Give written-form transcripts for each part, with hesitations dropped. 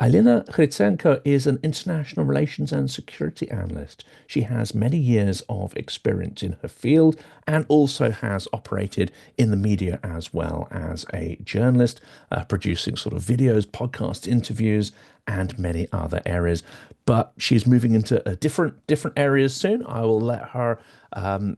Alina Hrytsenko is an international relations and security analyst. She has many years of experience in her field and also has operated in the media as well as a journalist, producing sort of videos, podcasts, interviews, and many other areas. But she's moving into different areas soon. I will let her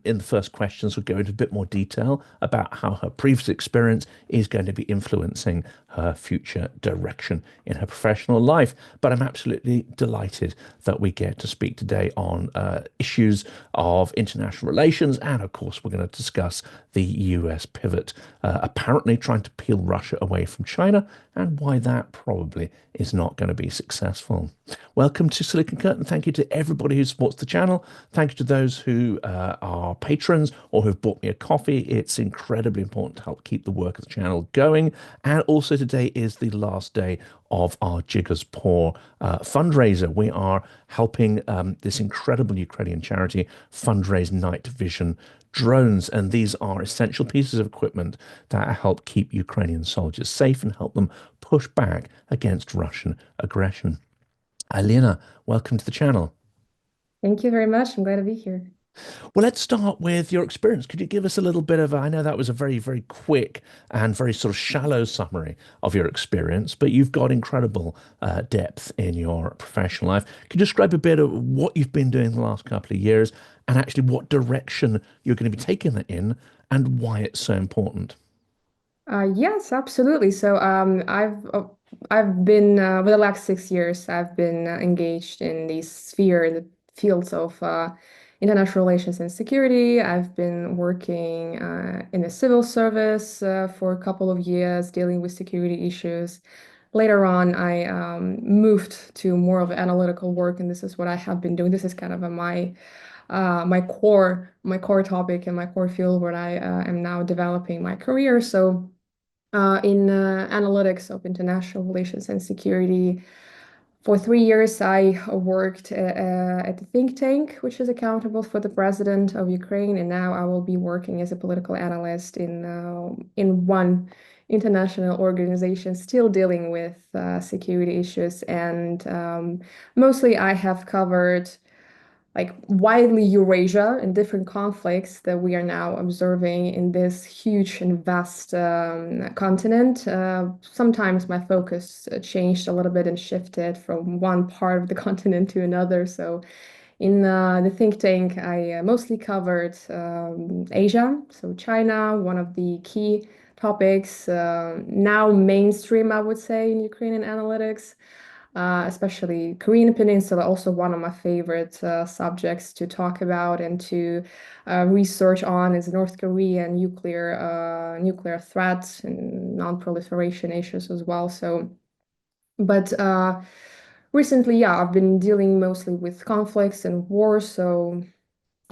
in the first questions, we'll go into a bit more detail about how her previous experience is going to be influencing her future direction in her professional life. But I'm absolutely delighted that we get to speak today on issues of international relations. And of course, we're going to discuss the US pivot, apparently trying to peel Russia away from China and why that probably is not going to be successful. Welcome to Silicon Curtain. Thank you to everybody who supports the channel. Thank you to those who are patrons or who've bought me a coffee. It's incredibly important to help keep the work of the channel going. And also today is the last day of our Jiggers Poor fundraiser. We are helping this incredible Ukrainian charity fundraise night vision drones, and these are essential pieces of equipment that help keep Ukrainian soldiers safe and help them push back against Russian aggression. Alina, welcome to the channel. Thank you very much. I'm glad to be here. Well, let's start with your experience. Could you give us a little bit of, I know that was a very quick and very sort of shallow summary of your experience, but you've got incredible depth in your professional life. Could you describe a bit of what you've been doing the last couple of years and actually what direction you're going to be taking that in and why it's so important? Yes, absolutely. I've been for the last 6 years, I've been engaged in the sphere, in the fields of international relations and security. I've been working in the civil service for a couple of years, dealing with security issues. Later on, I moved to more of analytical work, and this is what I have been doing. This is kind of my core topic and my core field where I am now developing my career. So in analytics of international relations and security. For 3 years, I worked at the think tank, which is accountable for the president of Ukraine, and now I will be working as a political analyst in one international organization, still dealing with security issues. And mostly, I have covered like widely Eurasia and different conflicts that we are now observing in this huge and vast continent. Sometimes my focus changed a little bit and shifted from one part of the continent to another. So in the think tank, I mostly covered Asia, so China, one of the key topics, now mainstream, I would say, in Ukrainian analytics, especially Korean Peninsula, also one of my favorite subjects to talk about and to research on is North Korea and nuclear threats and non-proliferation issues as well. But recently, yeah, I've been dealing mostly with conflicts and wars, so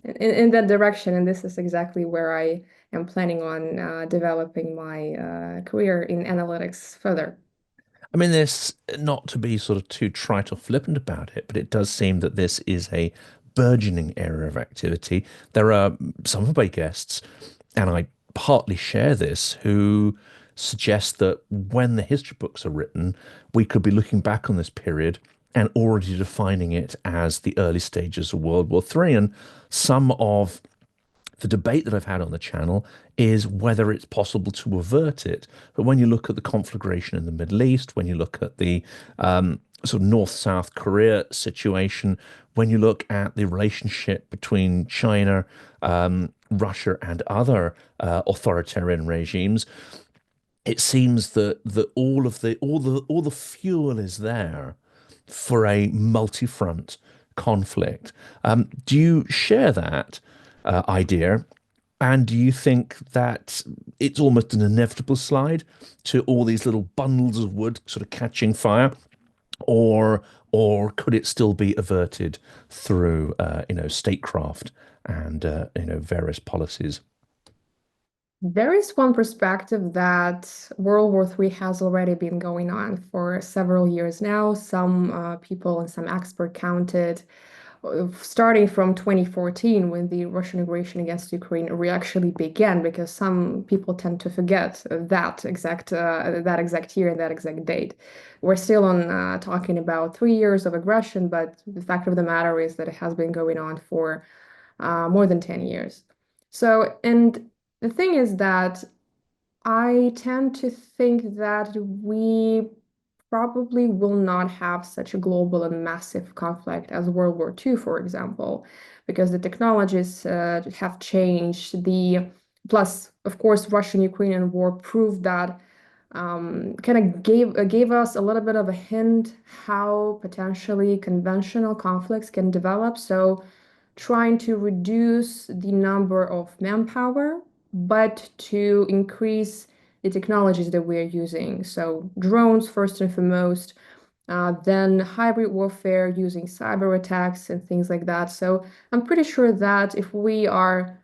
in that direction, and this is exactly where I am planning on developing my career in analytics further. I mean, this, not to be sort of too trite or flippant about it, but it does seem that this is a burgeoning area of activity. There are some of my guests, and I partly share this, who suggest that when the history books are written, we could be looking back on this period and already defining it as the early stages of World War III. And some of the debate that I've had on the channel is whether it's possible to avert it. But when you look at the conflagration in the Middle East, when you look at the sort of North-South Korea situation, when you look at the relationship between China, Russia, and other authoritarian regimes, it seems that all the fuel is there for a multi-front conflict. Do you share that idea? And do you think that it's almost an inevitable slide to all these little bundles of wood sort of catching fire, or could it still be averted through statecraft and various policies? There is one perspective that World War III has already been going on for several years now. Some people and some experts counted starting from 2014 when the Russian aggression against Ukraine actually began, because some people tend to forget that exact year and that exact date. We're still on talking about 3 years of aggression, but the fact of the matter is that it has been going on for more than 10 years. So, and the thing is that I tend to think that we probably will not have such a global and massive conflict as World War II, for example, because the technologies have changed. Plus, of course, Russian-Ukrainian war proved that kind of gave us a little bit of a hint how potentially conventional conflicts can develop. So trying to reduce the number of manpower, but to increase the technologies that we're using. So drones first and foremost, then hybrid warfare using cyber attacks and things like that. So I'm pretty sure that if we are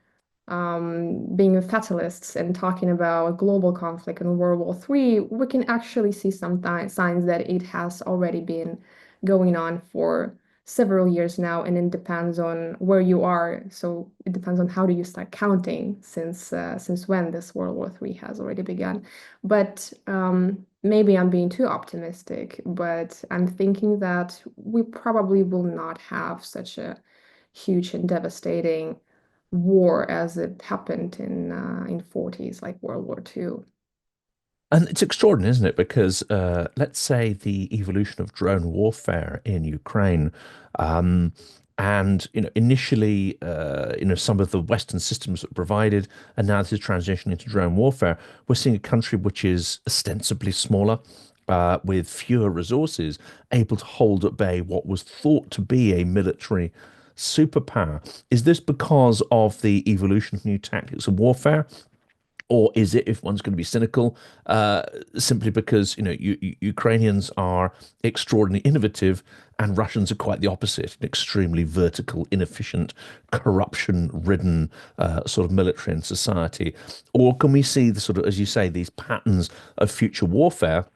being fatalists and talking about global conflict in World War III, we can actually see some signs that it has already been going on for several years now, and it depends on where you are. So it depends on how do you start counting since when this World War III has already begun. But maybe I'm being too optimistic, but I'm thinking that we probably will not have such a huge and devastating war as it happened in 40s, like World War II. And it's extraordinary, isn't it? Because let's say the evolution of drone warfare in Ukraine, um, and initially, some of the Western systems that provided, and now this is transitioning into drone warfare. We're seeing a country which is ostensibly smaller, with fewer resources, able to hold at bay what was thought to be a military superpower. Is this because of the evolution of new tactics of warfare? Or is it, if one's going to be cynical, simply because Ukrainians are extraordinarily innovative and Russians are quite the opposite, an extremely vertical, inefficient, corruption-ridden sort of military and society? Or can we see the sort of, as you say, these patterns of future warfare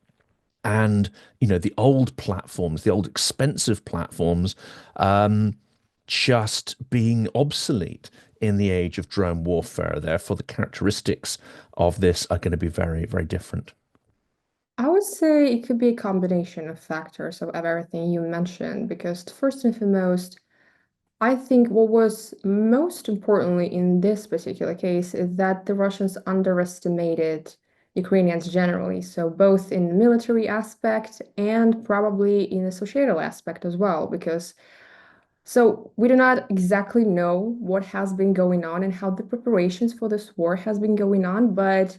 and the old platforms, the old expensive platforms, um, just being obsolete in the age of drone warfare. Therefore, the characteristics of this are going to be very, very different. I would say it could be a combination of factors of everything you mentioned, because first and foremost, I think what was most importantly in this particular case is that the Russians underestimated Ukrainians generally, so both in military aspect and probably in a societal aspect as well, because so we do not exactly know what has been going on and how the preparations for this war has been going on, but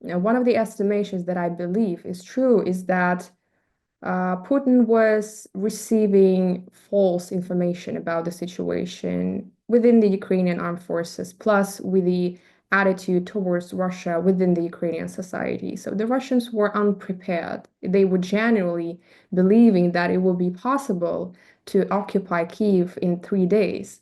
one of the estimations that I believe is true is that Putin was receiving false information about the situation within the Ukrainian armed forces, plus with the attitude towards Russia within the Ukrainian society. So the Russians were unprepared. They were genuinely believing that it would be possible to occupy Kyiv in 3 days.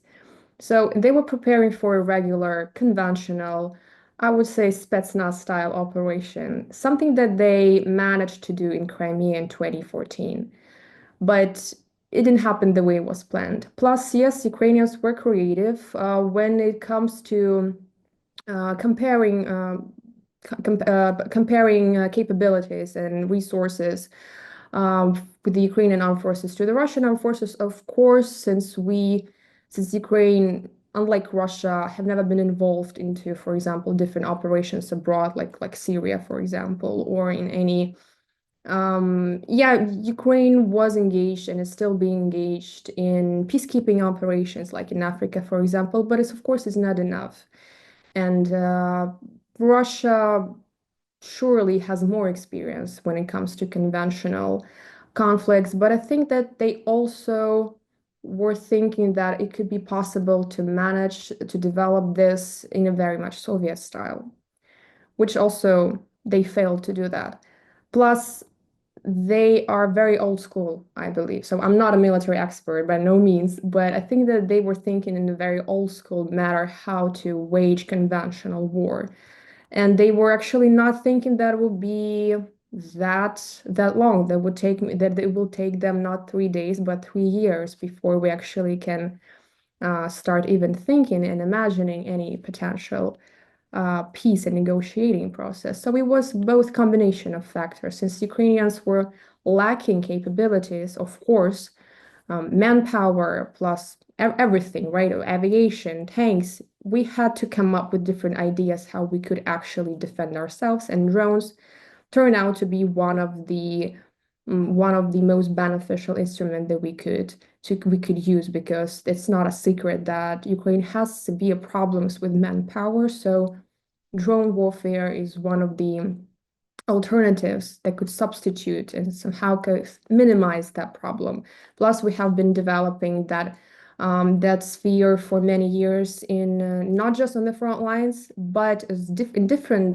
So they were preparing for a regular, conventional, I would say Spetsnaz style operation, something that they managed to do in Crimea in 2014. But it didn't happen the way it was planned. Plus, yes, Ukrainians were creative when it comes to comparing comparing capabilities and resources with the Ukrainian armed forces to the Russian armed forces. Of course, since Ukraine, unlike Russia, have never been involved into, for example, different operations abroad, like Syria, for example, or in any. Yeah, Ukraine was engaged and is still being engaged in peacekeeping operations, like in Africa, for example, but it's of course is not enough. And Russia surely has more experience when it comes to conventional conflicts, but I think that they also were thinking that it could be possible to manage to develop this in a very much Soviet style, which also they failed to do that. Plus, they are very old school, I believe. So I'm not a military expert by no means, but I think that they were thinking in a very old school matter how to wage conventional war. And they were actually not thinking that would be that long. That it will take them not 3 days, but 3 years before we actually can start even thinking and imagining any potential peace and negotiating process. So it was both combination of factors. Since Ukrainians were lacking capabilities, of course, manpower plus everything, right? Aviation, tanks. We had to come up with different ideas how we could actually defend ourselves, and drones turn out to be one of the most beneficial instrument that we could use, because it's not a secret that Ukraine has severe problems with manpower. So drone warfare is one of the alternatives that could substitute and somehow could minimize that problem. Plus, we have been developing that sphere for many years in not just on the front lines, but in different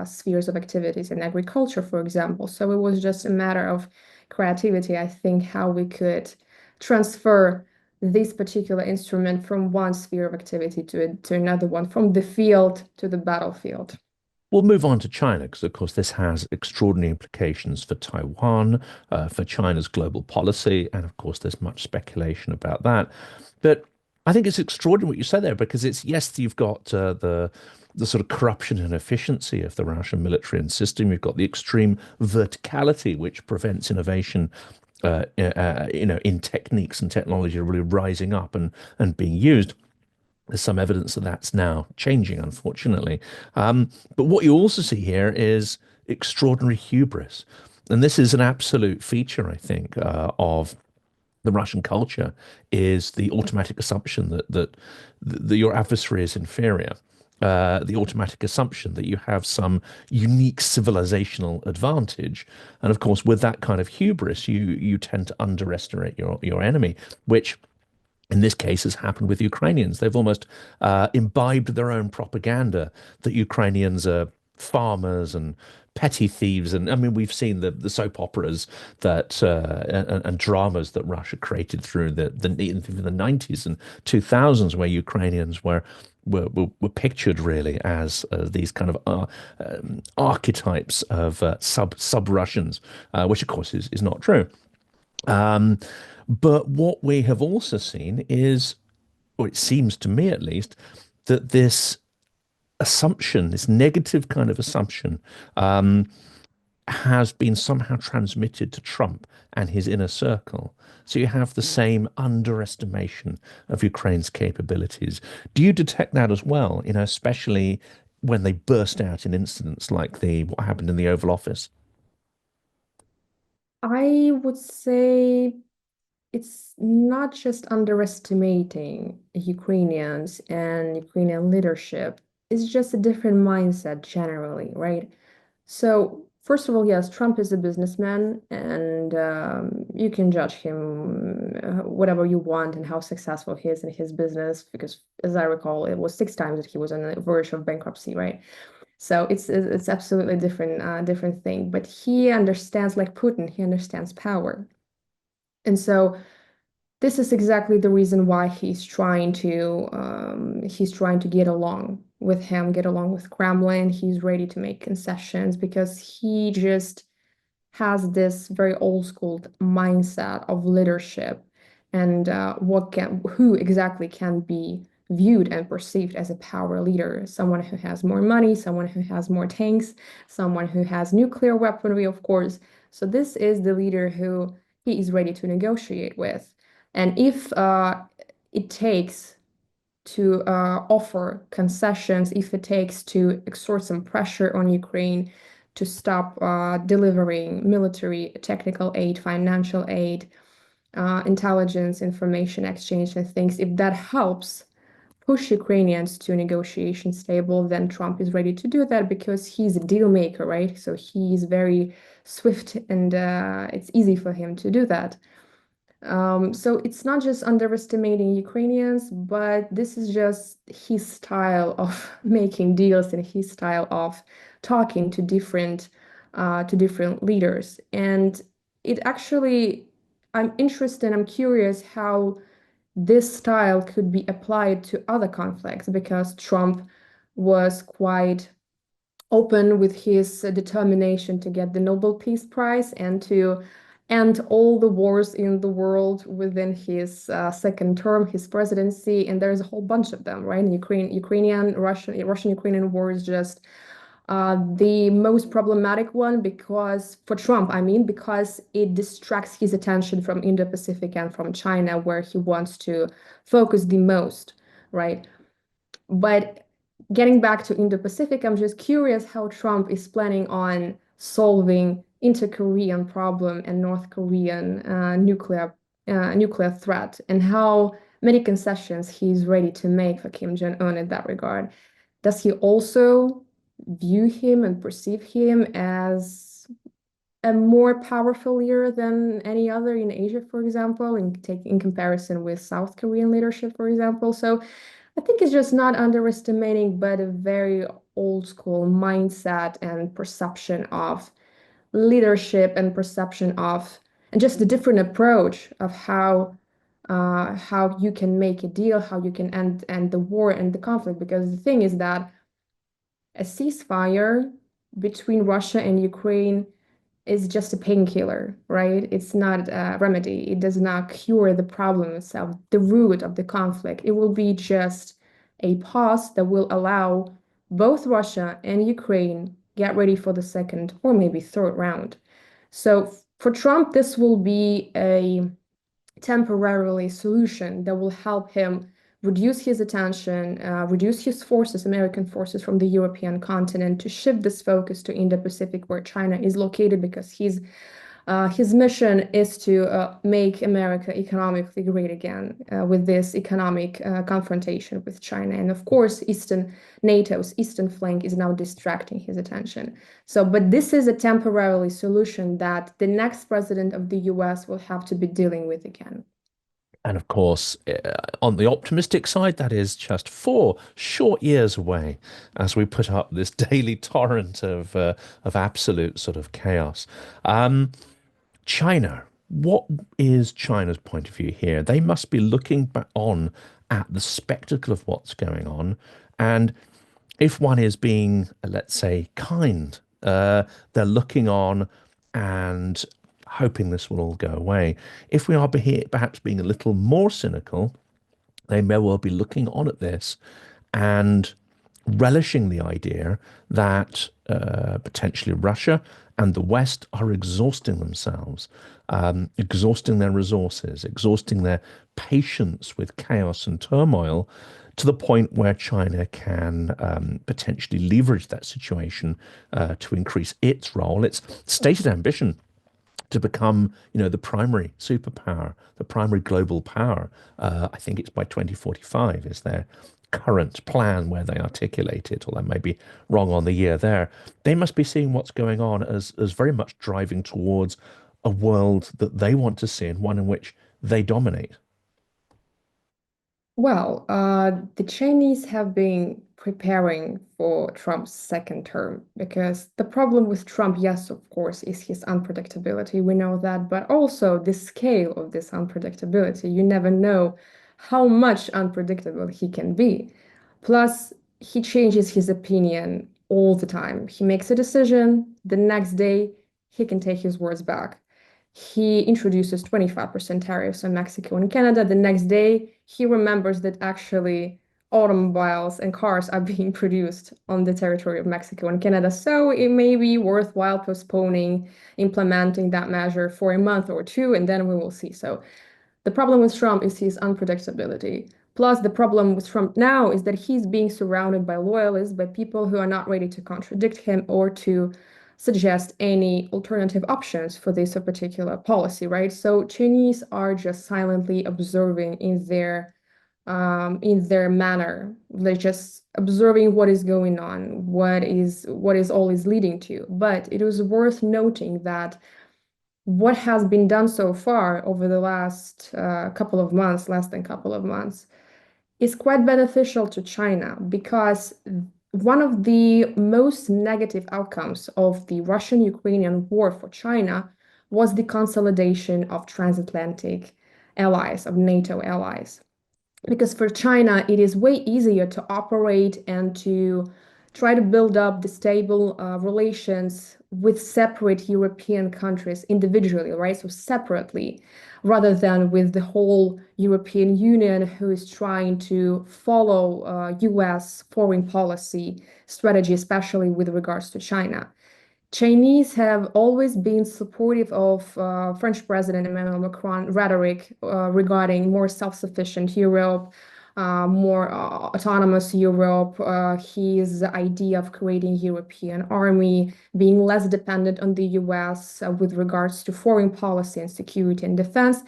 spheres of activities in agriculture, for example. So it was just a matter of creativity, I think, how we could transfer this particular instrument from one sphere of activity to another one, from the field to the battlefield. We'll move on to China because, of course, this has extraordinary implications for Taiwan, for China's global policy, and of course, there's much speculation about that. But I think it's extraordinary what you said there because it's yes, you've got the sort of corruption and efficiency of the Russian military and system. You've got the extreme verticality, which prevents innovation. In techniques and technology really rising up and being used. There's some evidence that that's now changing, unfortunately. But what you also see here is extraordinary hubris. And this is an absolute feature, I think, of the Russian culture is the automatic assumption that your adversary is inferior. The automatic assumption that you have some unique civilizational advantage. And of course, with that kind of hubris, you tend to underestimate your enemy, which in this case has happened with Ukrainians. They've almost imbibed their own propaganda that Ukrainians are farmers and petty thieves. And I mean, we've seen the soap operas that and dramas that Russia created through the 90s and 2000s, where Ukrainians were pictured really as these kind of archetypes of sub Russians, which of course is not true. Um, but what we have also seen is, or it seems to me at least, that this assumption, this negative kind of assumption, has been somehow transmitted to Trump and his inner circle. So you have the same underestimation of Ukraine's capabilities. Do you detect that as well? Especially when they burst out in incidents like the what happened in the Oval Office. I would say it's not just underestimating Ukrainians and Ukrainian leadership. It's just a different mindset generally, right? So, first of all, yes, Trump is a businessman, and you can judge him whatever you want and how successful he is in his business, because as I recall, it was 6 times that he was on the verge of bankruptcy, right? So it's absolutely different thing. But he understands, like Putin, he understands power. And so this is exactly the reason why he's trying to get along with him, get along with Kremlin. He's ready to make concessions because he just has this very old school mindset of leadership, and who exactly can be viewed and perceived as a power leader. Someone who has more money, someone who has more tanks, someone who has nuclear weaponry, of course. So this is the leader who he is ready to negotiate with. And if it takes to offer concessions, if it takes to exert some pressure on Ukraine to stop delivering military, technical aid, financial aid, intelligence, information exchange, and things, if that helps push Ukrainians to a negotiation table, then Trump is ready to do that because he's a deal maker, right? So he's very swift, and it's easy for him to do that. So it's not just underestimating Ukrainians, but this is just his style of making deals and his style of talking to different leaders. And it actually, I'm interested, I'm curious how this style could be applied to other conflicts, because Trump was quite open with his determination to get the Nobel Peace Prize and to end all the wars in the world within his second term, his presidency. And there's a whole bunch of them, right? Russian-Ukrainian war is just the most problematic one because for Trump, I mean, because it distracts his attention from Indo-Pacific and from China, where he wants to focus the most, right? But getting back to Indo-Pacific, I'm just curious how Trump is planning on solving inter-Korean problem and North Korean nuclear threat, and how many concessions he's ready to make for Kim Jong-un in that regard. Does he also view him and perceive him as a more powerful leader than any other in Asia, for example, in comparison with South Korean leadership, for example? So I think it's just not underestimating, but a very old school mindset and perception of leadership and perception of, and just a different approach of how you can make a deal, how you can end the war and the conflict. Because the thing is that a ceasefire between Russia and Ukraine is just a painkiller, right? It's not a remedy. It does not cure the problem itself, the root of the conflict. It will be just a pause that will allow both Russia and Ukraine get ready for the second or maybe third round. So for Trump, this will be a temporarily solution that will help him reduce his attention, reduce his forces, American forces from the European continent, to shift this focus to Indo-Pacific, where China is located, because his mission is to make America economically great again with this economic confrontation with China. And of course, NATO's eastern flank is now distracting his attention. So, but this is a temporary solution that the next president of the US will have to be dealing with again. And of course, on the optimistic side, that is just 4 short years away as we put up this daily torrent of absolute sort of chaos. Um, China, what is China's point of view here? They must be looking back on at the spectacle of what's going on, and if one is being, let's say, kind, they're looking on and hoping this will all go away. If we are perhaps being a little more cynical, they may well be looking on at this and relishing the idea that potentially Russia and the West are exhausting themselves, exhausting their resources, exhausting their patience with chaos and turmoil, to the point where China can potentially leverage that situation to increase its role, its stated ambition to become, the primary superpower, the primary global power. I think it's by 2045 is their current plan where they articulate it, although I may be wrong on the year there. They must be seeing what's going on as very much driving towards a world that they want to see and one in which they dominate. Well, the Chinese have been preparing for Trump's second term, because the problem with Trump, yes, of course, is his unpredictability. We know that, but also the scale of this unpredictability. You never know how much unpredictable he can be. Plus, he changes his opinion all the time. He makes a decision, the next day, he can take his words back. He introduces 25% tariffs on Mexico and Canada. The next day, he remembers that actually automobiles and cars are being produced on the territory of Mexico and Canada. So it may be worthwhile postponing implementing that measure for a month or two, and then we will see. So the problem with Trump is his unpredictability. Plus, the problem with Trump now is that he's being surrounded by loyalists, by people who are not ready to contradict him or to suggest any alternative options for this particular policy, right? So Chinese are just silently observing in their manner. They're just observing what is going on, what is always leading to. But it is worth noting that what has been done so far over the last couple of months, less than couple of months, is quite beneficial to China, because one of the most negative outcomes of the Russian-Ukrainian war for China was the consolidation of transatlantic allies, of NATO allies. Because for China, it is way easier to operate and to try to build up the stable relations with separate European countries individually, right? So separately, rather than with the whole European Union, who is trying to follow US foreign policy strategy, especially with regards to China. Chinese have always been supportive of French President Emmanuel Macron rhetoric regarding more self-sufficient Europe, more autonomous Europe, his idea of creating European army, being less dependent on the US with regards to foreign policy and security and defense.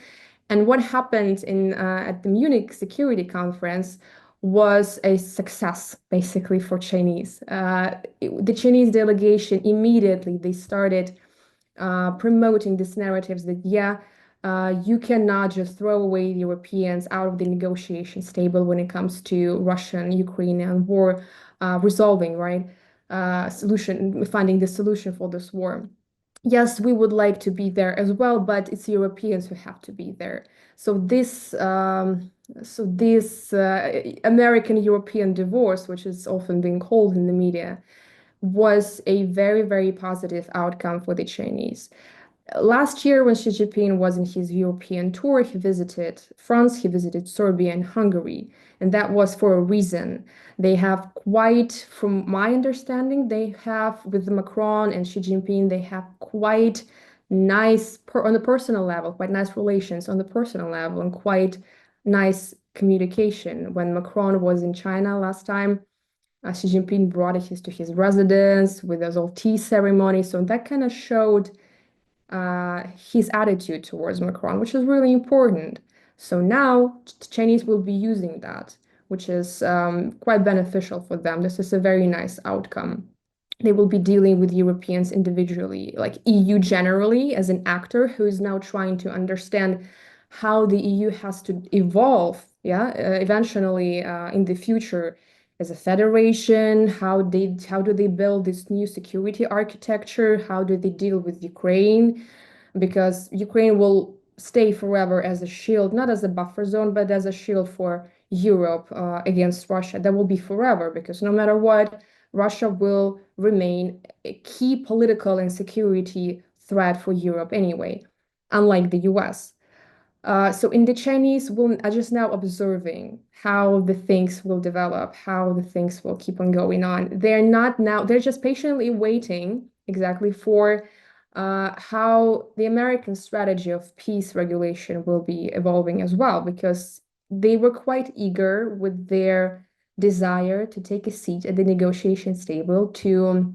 And what happened at the Munich Security Conference was a success, basically, for Chinese. The Chinese delegation immediately they started promoting these narratives that you cannot just throw away the Europeans out of the negotiation table when it comes to Russian-Ukrainian war resolving, right? Solution, finding the solution for this war. Yes, we would like to be there as well, but it's Europeans who have to be there. So this American-European divorce, which is often being called in the media, was a very, very positive outcome for the Chinese. Last year, when Xi Jinping was in his European tour, he visited France, he visited Serbia and Hungary, and that was for a reason. They have quite, from my understanding, they have with Macron and Xi Jinping, they have quite nice, on the personal level, quite nice relations on the personal level, and quite nice communication. When Macron was in China last time, Xi Jinping brought his to his residence with a little tea ceremony, so that kind of showed his attitude towards Macron, which is really important. So now the Chinese will be using that, which is quite beneficial for them. This is a very nice outcome. They will be dealing with Europeans individually, like EU generally, as an actor who is now trying to understand how the EU has to evolve, eventually in the future as a federation. How do they build this new security architecture? How do they deal with Ukraine? Because Ukraine will stay forever as a shield, not as a buffer zone, but as a shield for Europe against Russia. That will be forever because no matter what, Russia will remain a key political and security threat for Europe anyway, unlike the US. So in the Chinese, we are just now observing how the things will develop, how the things will keep on going on. They're not now, they're just patiently waiting exactly for how the American strategy of peace regulation will be evolving as well, because they were quite eager with their desire to take a seat at the negotiations table to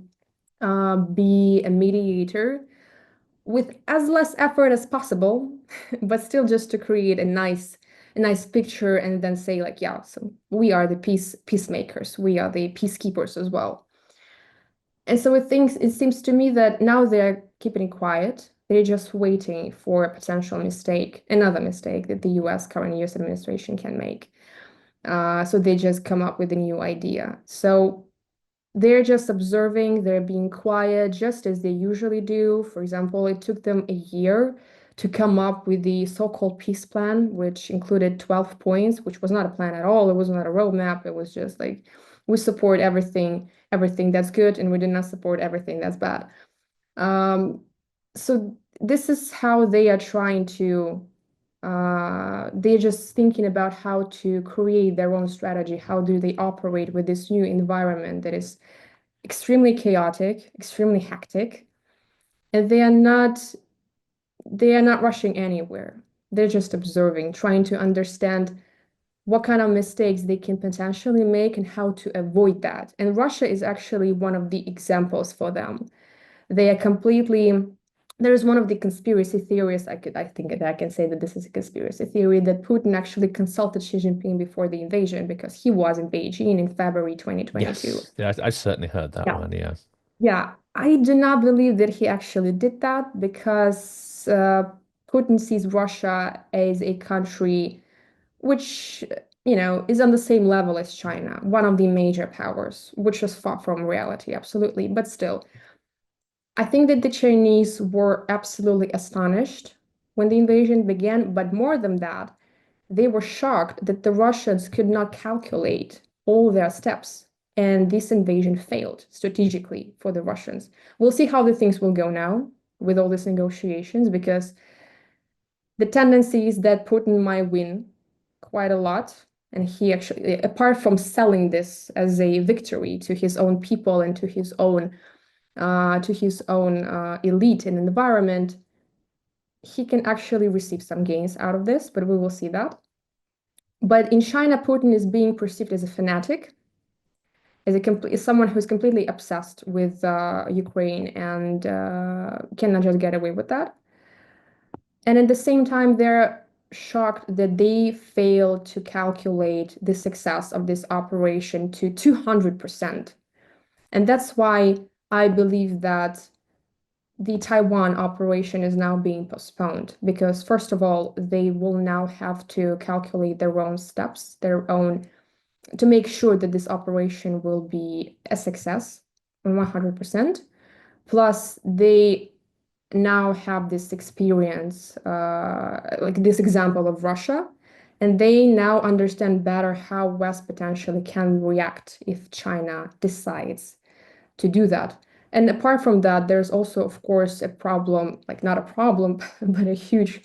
be a mediator with as less effort as possible, but still just to create a nice picture and then say like, yeah, so we are the peacemakers, we are the peacekeepers as well. And so it seems to me that now they're keeping it quiet. They're just waiting for a potential mistake, another mistake that the current US administration can make. So they just come up with a new idea. So they're just observing, they're being quiet, just as they usually do. For example, it took them a year to come up with the so-called peace plan, which included 12 points, which was not a plan at all. It was not a roadmap. It was just like, we support everything that's good, and we do not support everything that's bad. So this is how they are trying to they're just thinking about how to create their own strategy. How do they operate with this new environment that is extremely chaotic, extremely hectic, and they are not rushing anywhere. They're just observing, trying to understand what kind of mistakes they can potentially make and how to avoid that. And Russia is actually one of the examples for them. They are completely, there's one of the conspiracy theories, I think that I can say that this is a conspiracy theory, that Putin actually consulted Xi Jinping before the invasion because he was in Beijing in February 2022. Yes, yeah, I certainly heard that Yeah. one. Yeah. Yeah, I do not believe that he actually did that because Putin sees Russia as a country which, is on the same level as China, one of the major powers, which is far from reality, absolutely. But still, I think that the Chinese were absolutely astonished when the invasion began, but more than that, they were shocked that the Russians could not calculate all their steps. And this invasion failed strategically for the Russians. We'll see how the things will go now with all these negotiations, because the tendency is that Putin might win quite a lot. And he actually, apart from selling this as a victory to his own people and to his own elite and environment, he can actually receive some gains out of this, but we will see that. But in China, Putin is being perceived as a fanatic, as someone who's completely obsessed with Ukraine and cannot just get away with that. And at the same time, they're shocked that they failed to calculate the success of this operation to 200%. And that's why I believe that the Taiwan operation is now being postponed, because first of all, they will now have to calculate their own steps, to make sure that this operation will be a success 100%. Plus, they now have this experience, like this example of Russia, and they now understand better how West potentially can react if China decides to do that. And apart from that, there's also, of course, a problem, like not a problem, but a huge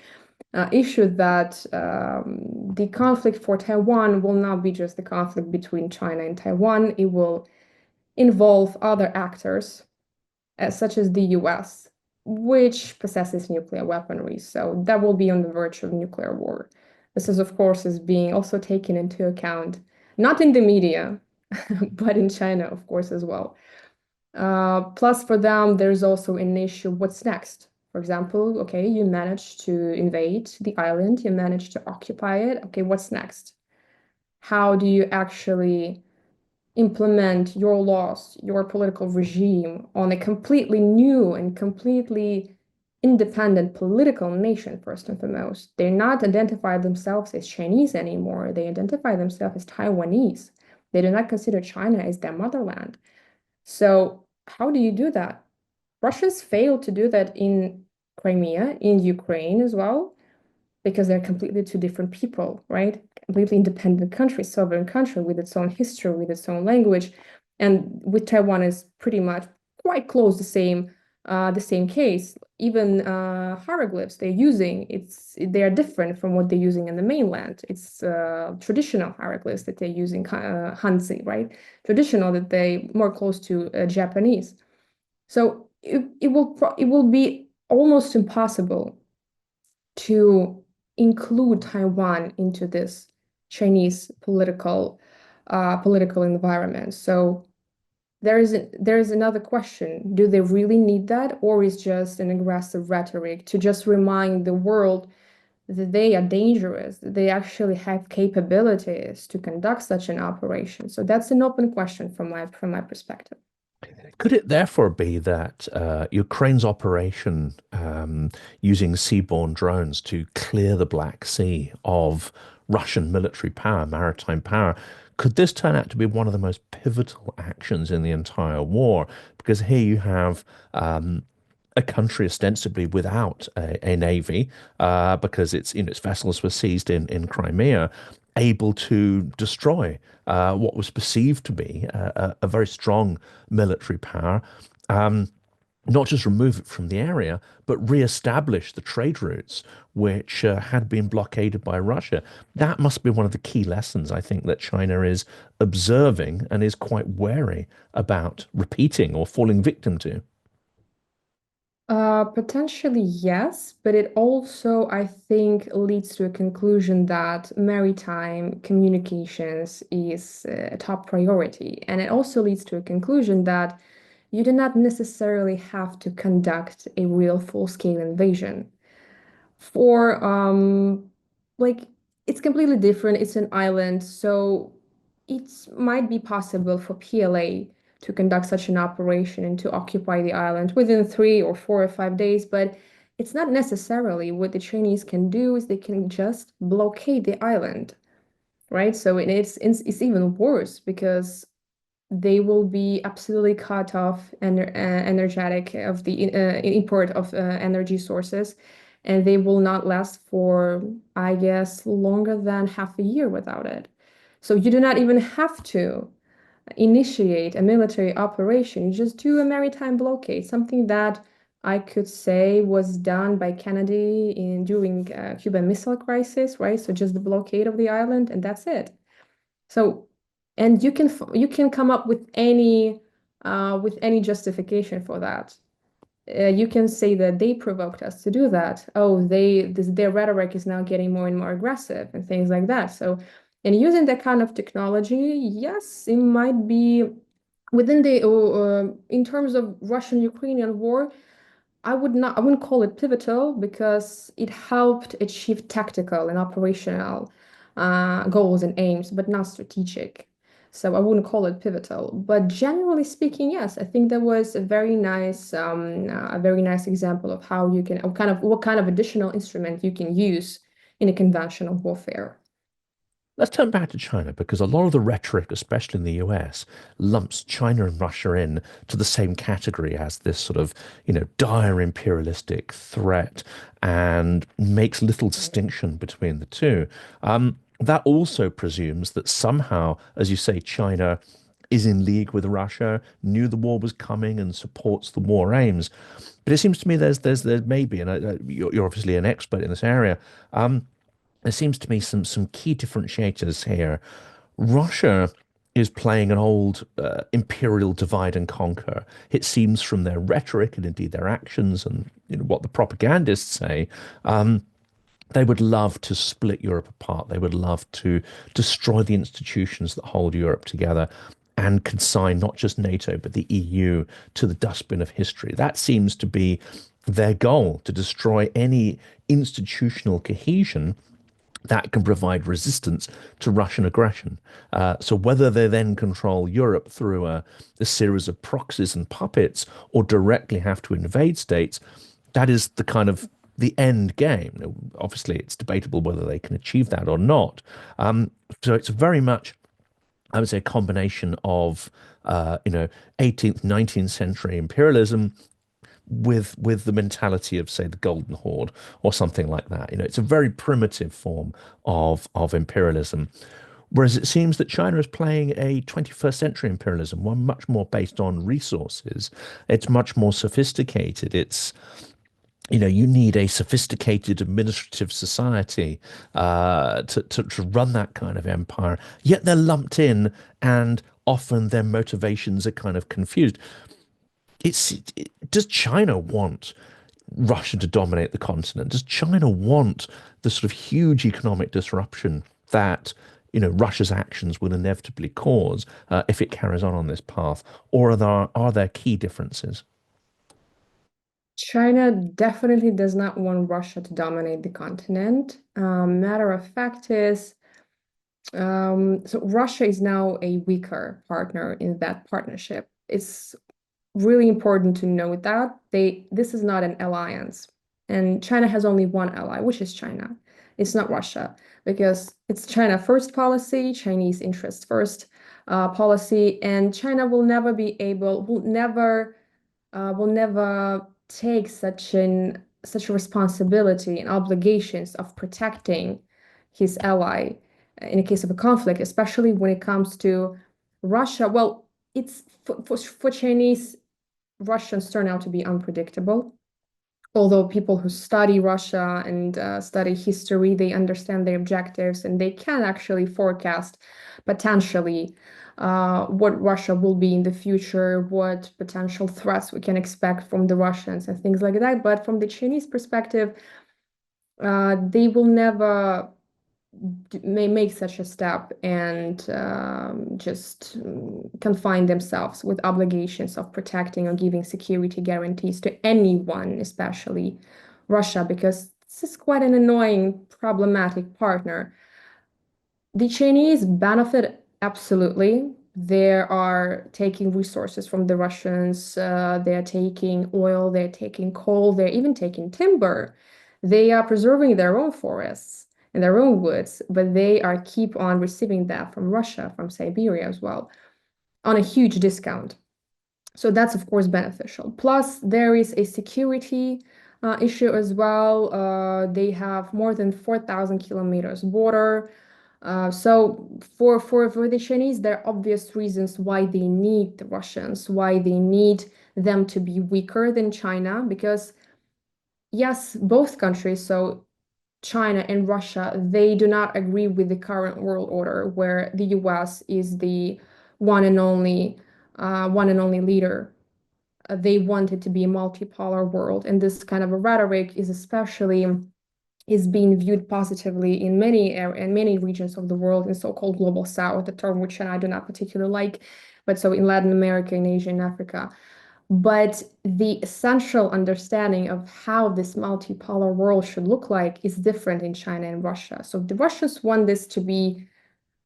issue that the conflict for Taiwan will not be just the conflict between China and Taiwan. It will involve other actors, such as the US, which possesses nuclear weaponry. So that will be on the verge of nuclear war. This is, of course, is being also taken into account, not in the media, but in China, of course, as well. Plus, for them, there's also an issue, what's next? For example, okay, you managed to invade the island, you managed to occupy it. Okay, what's next? How do you actually implement your laws, your political regime on a completely new and completely independent political nation, first and foremost? They're not identify themselves as Chinese anymore. They identify themselves as Taiwanese. They do not consider China as their motherland. So how do you do that? Russians failed to do that in Crimea, in Ukraine as well, because they're completely two different people, right? Completely independent country, sovereign country with its own history, with its own language. And with Taiwan is pretty much quite close the same case. Even hieroglyphs they're using, they are different from what they're using in the mainland. It's traditional hieroglyphs that they're using, Hanzi, right? Traditional, that they more close to Japanese. So it will be almost impossible to include Taiwan into this Chinese political environment. So there is another question. Do they really need that, or is just an aggressive rhetoric to just remind the world that they are dangerous, that they actually have capabilities to conduct such an operation? So that's an open question from my perspective. Could it therefore be that Ukraine's operation using seaborne drones to clear the Black Sea of Russian military power, maritime power, could this turn out to be one of the most pivotal actions in the entire war? Because here you have a country ostensibly without a navy, because its vessels were seized in Crimea, able to destroy what was perceived to be a very strong military power. Not just remove it from the area, but re-establish the trade routes which had been blockaded by Russia. That must be one of the key lessons I think that China is observing and is quite wary about repeating or falling victim to. Potentially, yes, but it also, I think, leads to a conclusion that maritime communications is a top priority. And it also leads to a conclusion that you do not necessarily have to conduct a real full-scale invasion. For like it's completely different. It's an island, so it might be possible for PLA to conduct such an operation and to occupy the island within 3 or 4 or 5 days, but it's not necessarily what the Chinese can do is they can just blockade the island, right? So it's even worse because they will be absolutely cut off energetic of the import of energy sources, and they will not last for, I guess, longer than half a year without it. So you do not even have to initiate a military operation. You just do a maritime blockade, something that I could say was done by Kennedy in during Cuban Missile Crisis, right? So just the blockade of the island, and that's it. So, and you can come up with any justification for that. You can say that they provoked us to do that. Oh, their rhetoric is now getting more and more aggressive and things like that. So, and using that kind of technology, yes, it might be within in terms of Russian-Ukrainian war, I wouldn't call it pivotal because it helped achieve tactical and operational goals and aims, but not strategic. So I wouldn't call it pivotal. But generally speaking, yes, I think that was a very nice example of how you can, what kind of additional instrument you can use in a conventional warfare. Let's turn back to China because a lot of the rhetoric, especially in the US, lumps China and Russia in to the same category as this sort of, dire imperialistic threat and makes little distinction between the two. That also presumes that somehow, as you say, China is in league with Russia, knew the war was coming and supports the war aims. But it seems to me there's maybe, and you're obviously an expert in this area. There seems to be some key differentiators here. Russia is playing an old imperial divide and conquer. It seems from their rhetoric and indeed their actions and what the propagandists say, they would love to split Europe apart. They would love to destroy the institutions that hold Europe together and consign not just NATO, but the EU to the dustbin of history. That seems to be their goal, to destroy any institutional cohesion that can provide resistance to Russian aggression. So whether they then control Europe through a series of proxies and puppets or directly have to invade states, that is the kind of the end game. Now, obviously, it's debatable whether they can achieve that or not. So it's very much, I would say, a combination of, 18th, 19th century imperialism with the mentality of, say, the Golden Horde or something like that. It's a very primitive form of imperialism. Whereas it seems that China is playing a 21st century imperialism, one much more based on resources. It's much more sophisticated. You need a sophisticated administrative society to run that kind of empire. Yet they're lumped in, and often their motivations are kind of confused. Does China want Russia to dominate the continent? Does China want the sort of huge economic disruption that Russia's actions will inevitably cause if it carries on this path? Or are there key differences? China definitely does not want Russia to dominate the continent. Matter of fact is, so Russia is now a weaker partner in that partnership. It's really important to note that this is not an alliance, and China has only one ally, which is China. It's not Russia because it's China first policy, Chinese interest first policy, and China will never take such a responsibility and obligations of protecting his ally in a case of a conflict, especially when it comes to Russia. Well, it's for Chinese, Russians turn out to be unpredictable. Although people who study Russia and study history, they understand their objectives and they can actually forecast potentially what Russia will be in the future, what potential threats we can expect from the Russians and things like that. But from the Chinese perspective, they will never may make such a step and just confine themselves with obligations of protecting or giving security guarantees to anyone, especially Russia, because this is quite an annoying, problematic partner. The Chinese benefit absolutely. They are taking resources from the Russians. They're taking oil, they're taking coal, they're even taking timber. They are preserving their own forests and their own woods, but they are keep on receiving that from Russia, from Siberia as well, on a huge discount. So that's of course beneficial. Plus, there is a security issue as well. They have more than 4,000 kilometers border. So for the Chinese, there are obvious reasons why they need the Russians, why they need them to be weaker than China, because yes, both countries, so China and Russia, they do not agree with the current world order, where the US is the one and only one and only leader. They want it to be a multipolar world, and this kind of a rhetoric is especially is being viewed positively in many regions of the world in so-called global south, a term which I do not particularly like, but so in Latin America, in Asia, and Africa. But the essential understanding of how this multipolar world should look like is different in China and Russia. So the Russians want this to be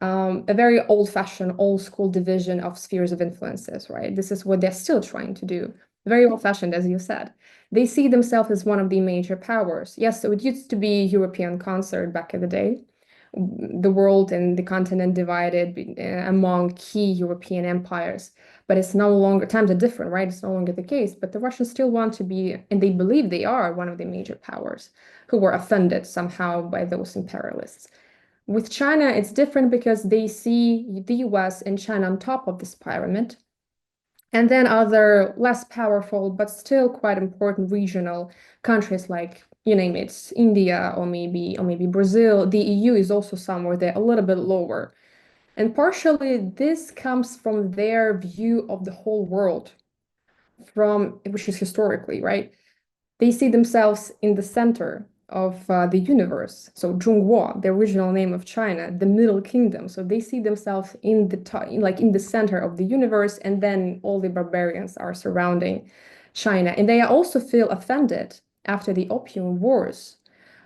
a very old-fashioned, old-school division of spheres of influences, right? This is what they're still trying to do. Very old-fashioned, as you said. They see themselves as one of the major powers. Yes, so it used to be European concert back in the day. The world and the continent divided among key European empires. But it's no longer, times are different, right? It's no longer the case. But the Russians still want to be, and they believe they are one of the major powers who were offended somehow by those imperialists. With China, it's different because they see the US and China on top of this pyramid, and then other less powerful but still quite important regional countries like you name it, India or maybe Brazil. The EU is also somewhere there a little bit lower. And partially this comes from their view of the whole world, from which is historically, right? They see themselves in the center of the universe. So Zhongguo, the original name of China, the Middle Kingdom. So they see themselves in like in the center of the universe, and then all the barbarians are surrounding China. And they also feel offended after the Opium Wars,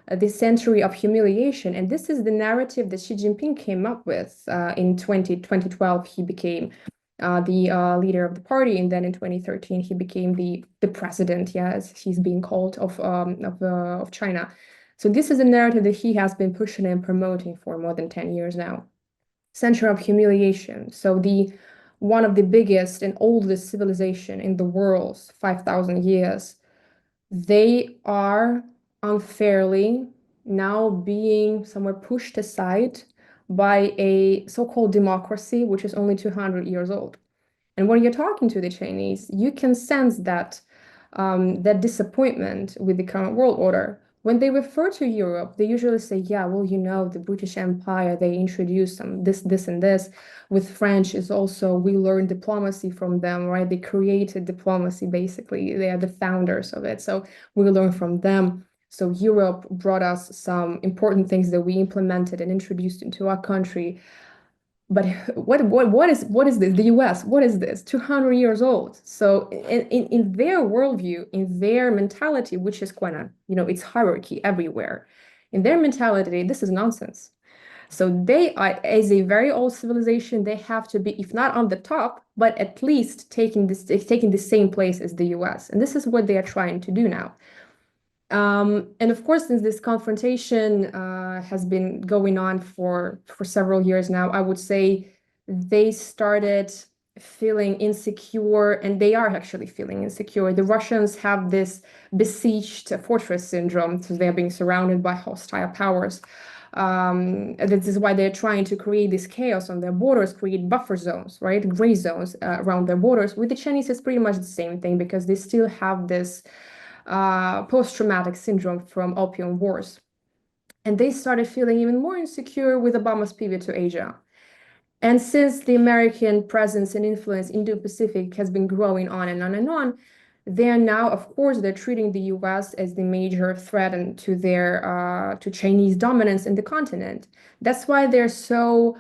this century of humiliation. And this is the narrative that Xi Jinping came up with in 2012. He became the leader of the party, and then in 2013 he became the president, yeah, as he's being called of China. So this is a narrative that he has been pushing and promoting for more than 10 years now. Century of humiliation. So the one of the biggest and oldest civilization in the world, 5,000 years, they are unfairly now being somewhere pushed aside by a so-called democracy, which is only 200 years old. And when you're talking to the Chinese, you can sense that disappointment with the current world order. When they refer to Europe, they usually say, "Yeah, well, the British Empire, they introduced some this, and this." With French is also we learned diplomacy from them, right? They created diplomacy basically. They are the founders of it, so we learn from them. So Europe brought us some important things that we implemented and introduced into our country. But what is this? The US, what is this? 200 years old. So in their worldview, in their mentality, which is quite it's hierarchy everywhere. In their mentality, this is nonsense. So they are, as a very old civilization, they have to be, if not on the top, but at least taking the same place as the US. And this is what they are trying to do now. And of course, since this confrontation has been going on for several years now, I would say they started feeling insecure, and they are actually feeling insecure. The Russians have this besieged fortress syndrome, so they're being surrounded by hostile powers. This is why they're trying to create this chaos on their borders, create buffer zones, right? Gray zones around their borders. With the Chinese, it's pretty much the same thing because they still have this post-traumatic syndrome from Opium Wars. And they started feeling even more insecure with Obama's pivot to Asia. And since the American presence and influence in Indo-Pacific has been growing on and on and on, they're now, of course, they're treating the U.S. as the major threat and to their to Chinese dominance in the continent. That's why they're so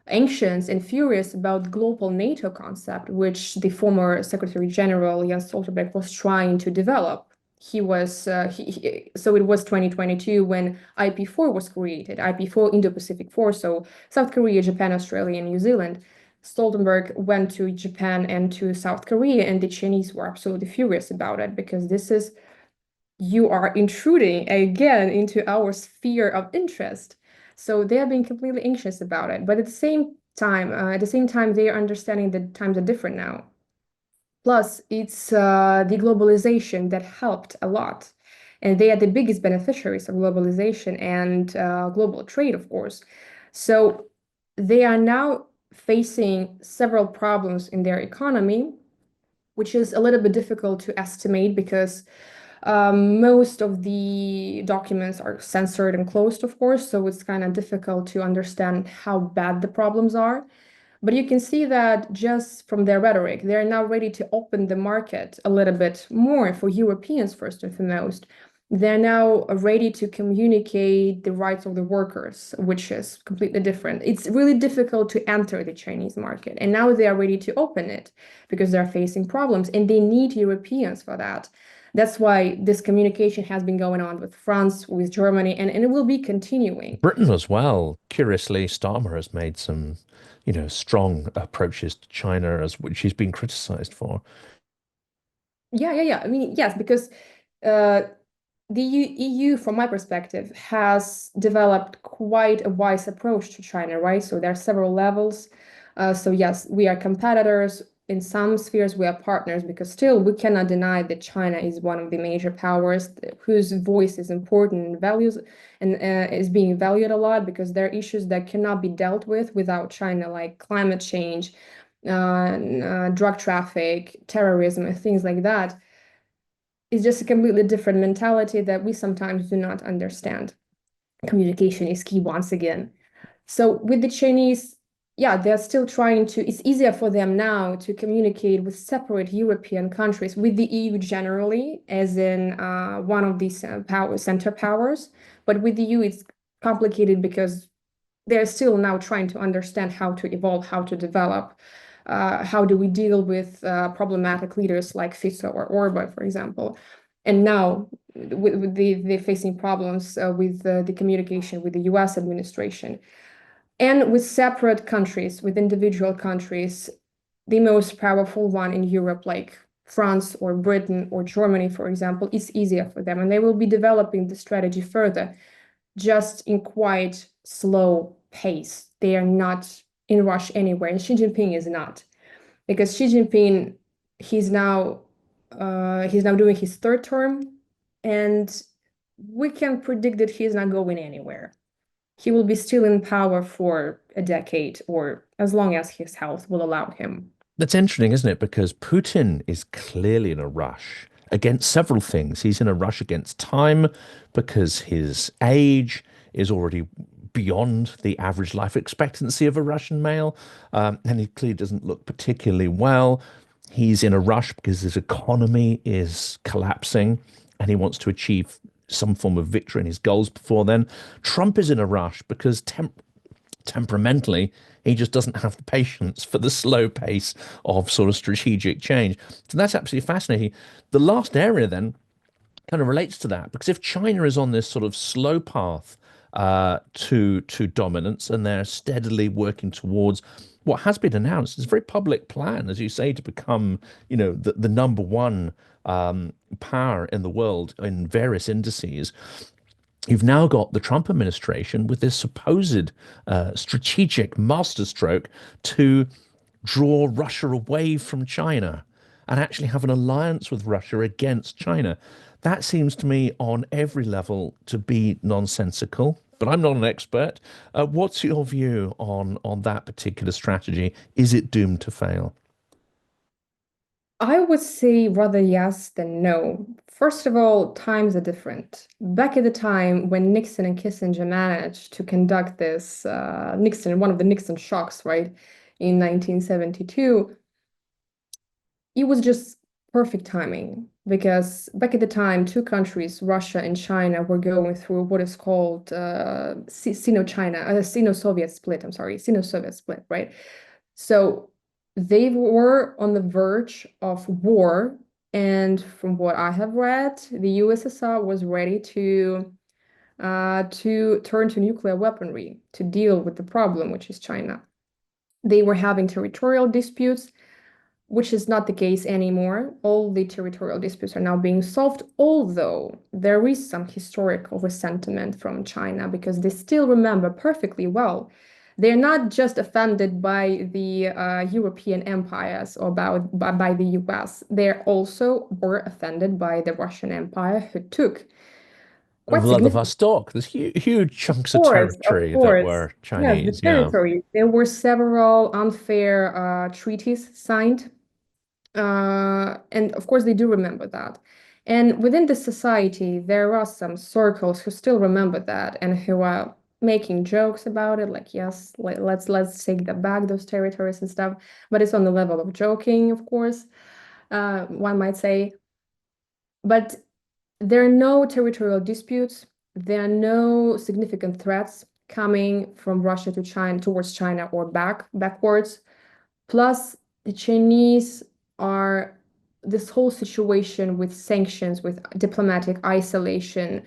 anxious and furious about the global NATO concept, which the former Secretary General Jens Stoltenberg was trying to develop. So it was 2022 when IP4 was created, IP4 Indo-Pacific Force, so South Korea, Japan, Australia, and New Zealand. Stoltenberg went to Japan and to South Korea, and the Chinese were absolutely furious about it because you are intruding again into our sphere of interest. So they are being completely anxious about it. But at the same time, they are understanding that times are different now. Plus, it's the globalization that helped a lot. And they are the biggest beneficiaries of globalization and global trade, of course. So they are now facing several problems in their economy, which is a little bit difficult to estimate because most of the documents are censored and closed, of course, so it's kind of difficult to understand how bad the problems are. But you can see that just from their rhetoric, they're now ready to open the market a little bit more for Europeans, first and foremost. They're now ready to communicate the rights of the workers, which is completely different. It's really difficult to enter the Chinese market. And now they are ready to open it because they're facing problems and they need Europeans for that. That's why this communication has been going on with France, with Germany, and it will be continuing. Britain as well. Curiously, Starmer has made some, strong approaches to China, as which he's been criticized for. Yeah. I mean, yes, because uh, the EU, from my perspective, has developed quite a wise approach to China, right? So there are several levels. So yes, we are competitors. In some spheres, we are partners because still we cannot deny that China is one of the major powers whose voice is important and values and is being valued a lot because there are issues that cannot be dealt with without China, like climate change, drug traffic, terrorism, and things like that. It's just a completely different mentality that we sometimes do not understand. Communication is key once again. So with the Chinese, yeah, they're still trying to, it's easier for them now to communicate with separate European countries, with the EU generally, as in one of these center powers. But with the EU, it's complicated because they're still now trying to understand how to evolve, how to develop. How do we deal with problematic leaders like Fico or Orban, for example? And now with they're facing problems with the communication with the US administration. And with separate countries, with individual countries, the most powerful one in Europe, like France or Britain or Germany, for example, is easier for them. And they will be developing the strategy further, just in quite slow pace. They are not in rush anywhere. And Xi Jinping is not. Because Xi Jinping, he's now he's now doing his third term, and we can predict that he's not going anywhere. He will be still in power for a decade or as long as his health will allow him. That's interesting, isn't it? Because Putin is clearly in a rush against several things. He's in a rush against time because his age is already beyond the average life expectancy of a Russian male, and he clearly doesn't look particularly well. He's in a rush because his economy is collapsing and he wants to achieve some form of victory in his goals before then. Trump is in a rush because temperamentally, he just doesn't have the patience for the slow pace of sort of strategic change. So that's absolutely fascinating. The last area then kind of relates to that because if China is on this sort of slow path to dominance and they're steadily working towards what has been announced, it's a very public plan, as you say, to become, the number one power in the world in various indices. You've now got the Trump administration with this supposed strategic masterstroke to draw Russia away from China and actually have an alliance with Russia against China. That seems to me on every level to be nonsensical, but I'm not an expert. What's your view on that particular strategy? Is it doomed to fail? I would say rather yes than no. First of all, times are different. Back at the time when Nixon and Kissinger managed to conduct this, one of the Nixon shocks, right, in 1972, it was just perfect timing because back at the time, two countries, Russia and China, were going through what is called Sino-China, Sino-Soviet split. I'm sorry, Sino-Soviet split, right? So they were on the verge of war, and from what I have read, the USSR was ready to turn to nuclear weaponry to deal with the problem, which is China. They were having territorial disputes, which is not the case anymore. All the territorial disputes are now being solved, although there is some historical resentment from China because they still remember perfectly well. They're not just offended by the European empires or by the US. They also were offended by the Russian Empire who took quite significant. Vladivostok, there's huge chunks of Of territory that course. were Yes, the Chinese. Yeah. territory. There were several unfair treaties signed. And of course, they do remember that. And within the society, there are some circles who still remember that and who are making jokes about it, like, yes, let's take that back, those territories and stuff. But it's on the level of joking, of course, one might say. But there are no territorial disputes. There are no significant threats coming from Russia to China, towards China or backwards. Plus, the Chinese are this whole situation with sanctions, with diplomatic isolation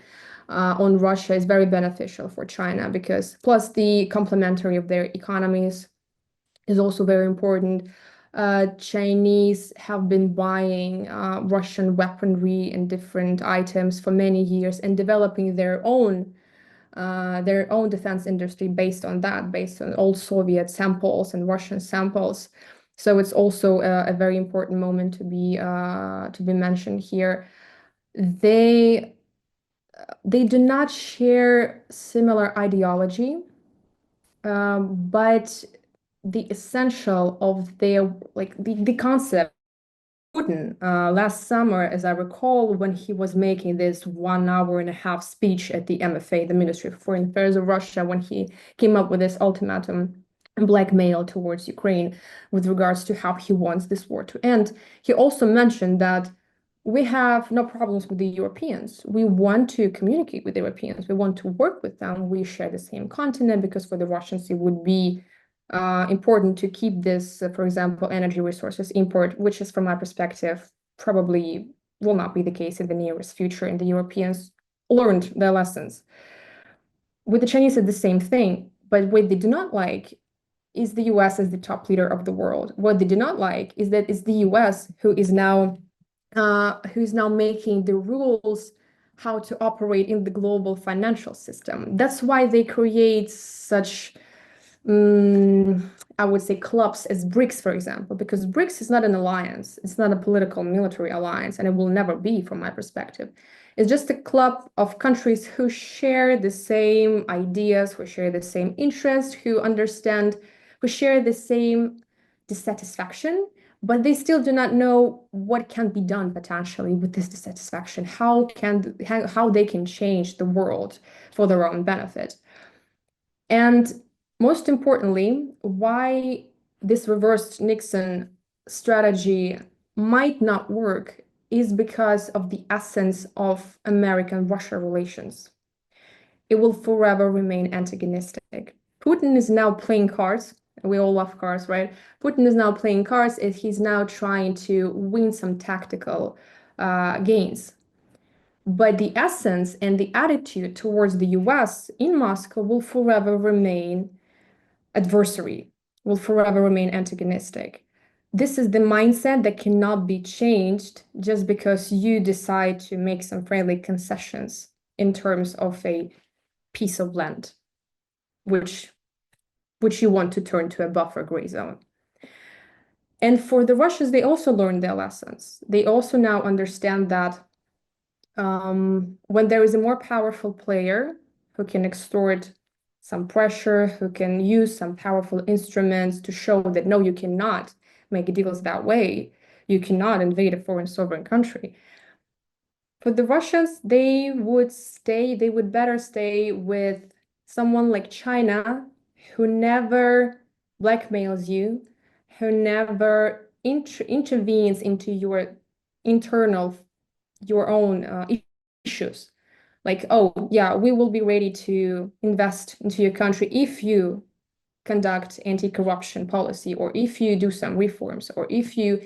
on Russia is very beneficial for China because plus the complementary of their economies is also very important. Chinese have been buying Russian weaponry and different items for many years and developing their own defense industry based on that, based on old Soviet samples and Russian samples. So it's also a very important moment to be mentioned here. They they do not share similar ideology, but the essential of their like the concept Putin last summer, as I recall, when he was making this 1 hour and a half speech at the MFA, the Ministry of Foreign Affairs of Russia, when he came up with this ultimatum and blackmail towards Ukraine with regards to how he wants this war to end, he also mentioned that we have no problems with the Europeans. We want to communicate with the Europeans. We want to work with them. We share the same continent because for the Russians, it would be important to keep this, for example, energy resources import, which is from my perspective, probably will not be the case in the nearest future. And the Europeans learned their lessons. With the Chinese, it's the same thing. But what they do not like is the US as the top leader of the world. What they do not like is that it's the US who is now making the rules how to operate in the global financial system. That's why they create such I would say clubs as BRICS, for example, because BRICS is not an alliance. It's not a political military alliance, and it will never be from my perspective. It's just a club of countries who share the same ideas, who share the same interests, who understand, who share the same dissatisfaction, but they still do not know what can be done potentially with this dissatisfaction, how they can change the world for their own benefit. And most importantly, why this reversed Nixon strategy might not work is because of the essence of American-Russia relations. It will forever remain antagonistic. Putin is now playing cards. We all love cards, right? Putin is now playing cards and he's now trying to win some tactical gains. But the essence and the attitude towards the US in Moscow will forever remain adversary, will forever remain antagonistic. This is the mindset that cannot be changed just because you decide to make some friendly concessions in terms of a piece of land, which you want to turn to a buffer gray zone. And for the Russians, they also learned their lessons. They also now understand that when there is a more powerful player who can extort some pressure, who can use some powerful instruments to show that no, you cannot make deals that way. You cannot invade a foreign sovereign country. For the Russians, they would better stay with someone like China who never blackmails you, who never intervenes into your internal, your own issues. Like, oh, yeah, we will be ready to invest into your country if you conduct anti-corruption policy, or if you do some reforms, or if you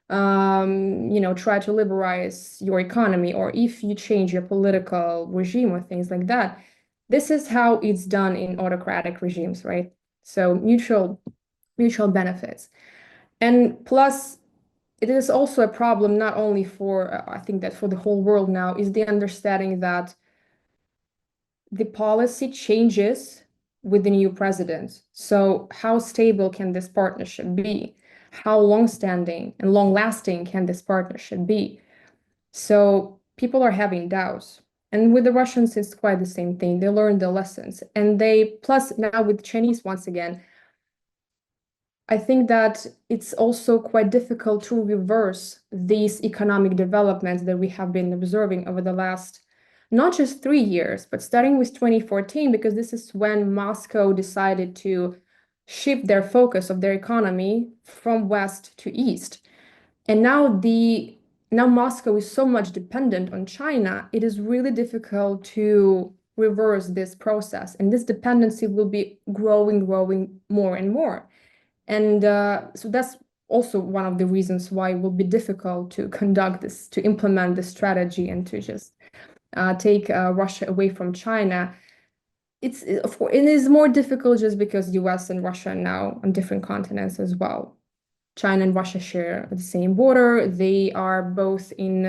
try to liberalize your economy, or if you change your political regime or things like that. This is how it's done in autocratic regimes, right? So mutual benefits. And plus, it is also a problem not only for, I think that for the whole world now, is the understanding that the policy changes with the new president. So how stable can this partnership be? How long-standing and long-lasting can this partnership be? So people are having doubts. And with the Russians, it's quite the same thing. They learned the lessons. And they, plus now with Chinese, once again, I think that it's also quite difficult to reverse these economic developments that we have been observing over the last not just 3 years, but starting with 2014, because this is when Moscow decided to shift their focus of their economy from west to east. And now Moscow is so much dependent on China, it is really difficult to reverse this process. And this dependency will be growing more and more. And so that's also one of the reasons why it will be difficult to conduct this, to implement this strategy and to just take Russia away from China. It's of course it is more difficult just because US and Russia are now on different continents as well. China and Russia share the same border. They are both in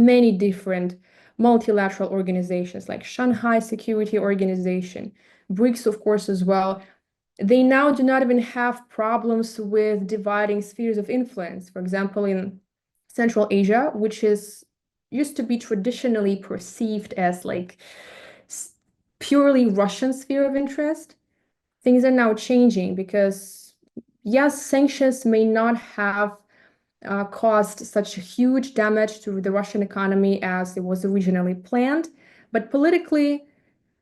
many different multilateral organizations like Shanghai Security Organization, BRICS, of course, as well. They now do not even have problems with dividing spheres of influence. For example, in Central Asia, which is used to be traditionally perceived as like purely Russian sphere of interest, things are now changing because yes, sanctions may not have caused such huge damage to the Russian economy as it was originally planned, but politically,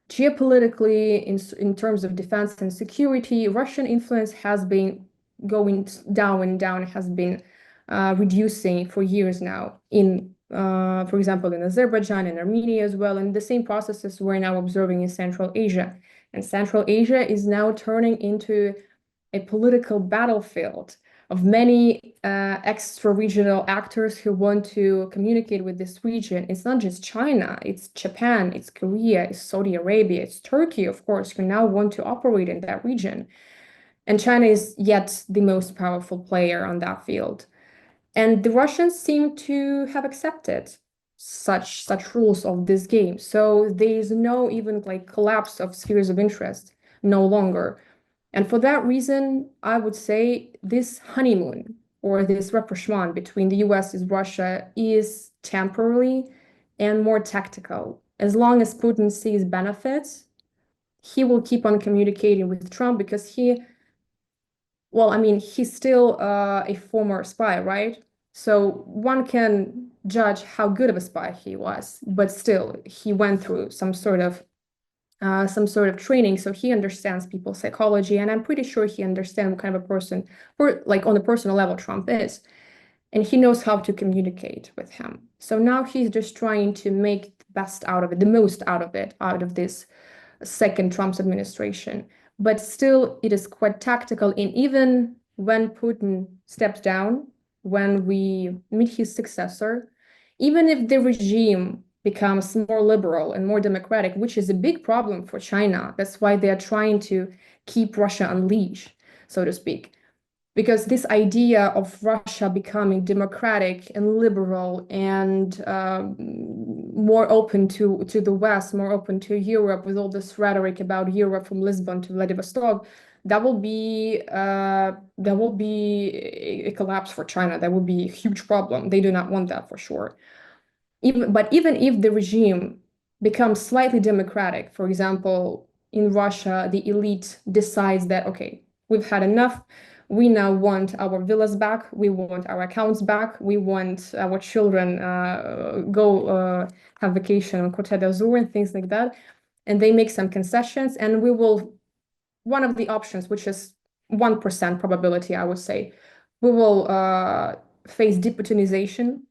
geopolitically, in terms of defense and security, Russian influence has been going down and down, has been reducing for years now for example, in Azerbaijan and Armenia as well. And the same processes we're now observing in Central Asia. And Central Asia is now turning into a political battlefield of many extra-regional actors who want to communicate with this region. It's not just China, it's Japan, it's Korea, it's Saudi Arabia, it's Turkey, of course, who now want to operate in that region. And China is yet the most powerful player on that field. And the Russians seem to have accepted such rules of this game. So there is no even like collapse of spheres of interest no longer. And for that reason, I would say this honeymoon or this rapprochement between the US and Russia is temporary and more tactical. As long as Putin sees benefits, he will keep on communicating with Trump because well, I mean, he's still a former spy, right? So one can judge how good of a spy he was, but still, he went through some sort of training, so he understands people's psychology, and I'm pretty sure he understands what kind of a person, or like on a personal level, Trump is, and he knows how to communicate with him. So now he's just trying to make the best out of it, the most out of it, out of this second Trump's administration. But still, it is quite tactical, and even when Putin steps down, when we meet his successor, even if the regime becomes more liberal and more democratic, which is a big problem for China. That's why they are trying to keep Russia on leash, so to speak. Because this idea of Russia becoming democratic and liberal and more open to the West, more open to Europe, with all this rhetoric about Europe from Lisbon to Vladivostok, that will be a collapse for China. That would be a huge problem. They do not want that for sure. Even if the regime becomes slightly democratic, for example, in Russia, the elite decides that, okay, we've had enough. We now want our villas back. We want our accounts back. We want our children go have vacation on Côte d'Azur and things like that. And they make some concessions, and one of the options, which is 1% probability, I would say, we will face deputinization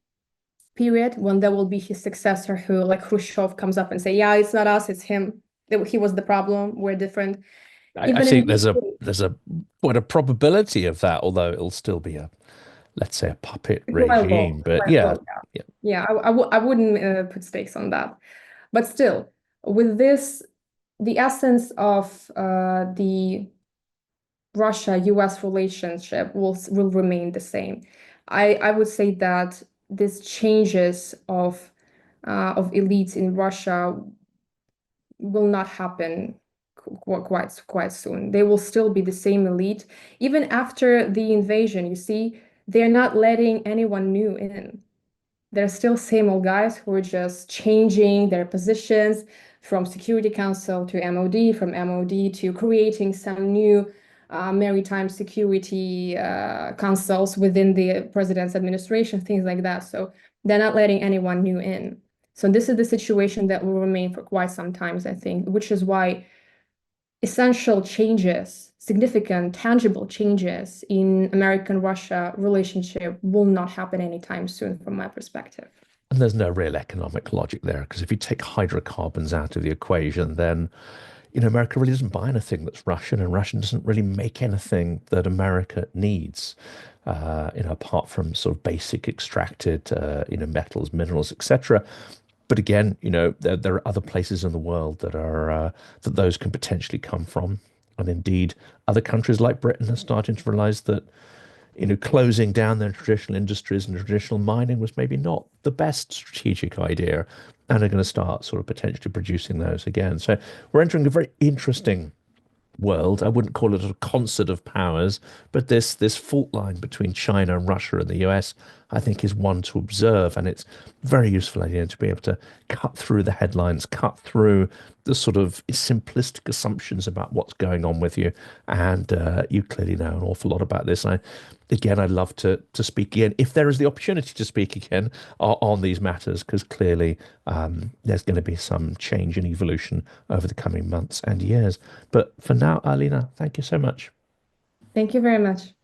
period when there will be his successor who, like Khrushchev, comes up and say, yeah, it's not us, it's him. He was the problem. We're different. I Even in think there's a quite a probability of that, although it'll still be a, let's say, a puppet quite regime. low, But quite yeah, low, yeah. yeah. Yeah, I wouldn't put stakes on that. But still, with this, the essence of the Russia-US relationship will remain the same. I would say that these changes of elites in Russia will not happen quite soon. They will still be the same elite. Even after the invasion, you see, they're not letting anyone new in. they're still same old guys who are just changing their positions from Security Council to MOD, from MOD to creating some new maritime security councils within the president's administration, things like that. So they're not letting anyone new in. So this is the situation that will remain for quite some times, I think, which is why essential changes, significant, tangible changes in American-Russia relationship will not happen anytime soon, from my perspective. And there's no real economic logic there, because if you take hydrocarbons out of the equation, then America really doesn't buy anything that's Russian, and Russian doesn't really make anything that America needs. Apart from sort of basic extracted, metals, minerals, etc. But again, there are other places in the world that those can potentially come from, and indeed, other countries like Britain are starting to realise that closing down their traditional industries and traditional mining was maybe not the best strategic idea, and are going to start sort of potentially producing those again. So we're entering a very interesting world. I wouldn't call it a concert of powers, but this fault line between China and Russia and the US, I think, is one to observe, and it's very useful idea to be able to cut through the headlines, cut through the sort of simplistic assumptions about what's going on with you, and you clearly know an awful lot about this. I'd love to speak again if there is the opportunity to speak again on these matters, because clearly there's going to be some change and evolution over the coming months and years. But for now, Alina, thank you so much. Thank you very much.